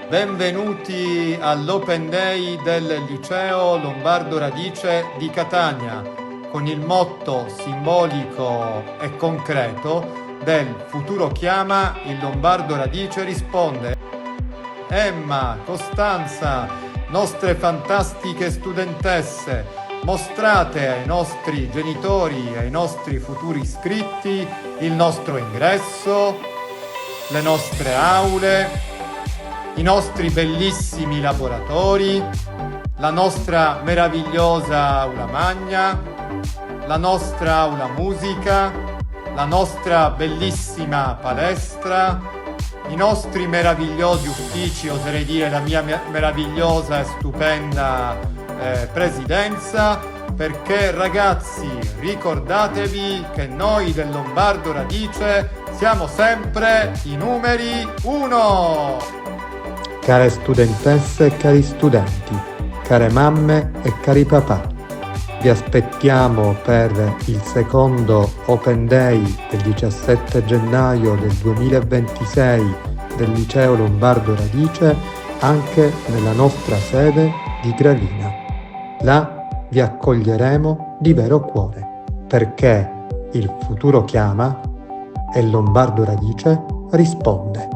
Benvenuti all'Open Day del Liceo Lombardo Radice di Catania, con il motto simbolico e concreto del Futuro chiama, il Lombardo Radice risponde. Emma, Costanza, nostre fantastiche studentesse, mostrate ai nostri genitori e ai nostri futuri iscritti il nostro ingresso, le nostre aule, i nostri bellissimi laboratori, la nostra meravigliosa aula magna, la nostra aula musica, la nostra bellissima palestra, i nostri meravigliosi uffici, oserei dire la mia meravigliosa e stupenda presidenza, perché ragazzi ricordatevi che noi del Lombardo Radice siamo sempre i numeri 1! Care studentesse e cari studenti, care mamme e cari papà, vi aspettiamo per il secondo Open Day del 17 gennaio del 2026 del Liceo Lombardo Radice anche nella nostra sede di Gravina. Là vi accoglieremo di vero cuore, perché il futuro chiama e Lombardo Radice risponde.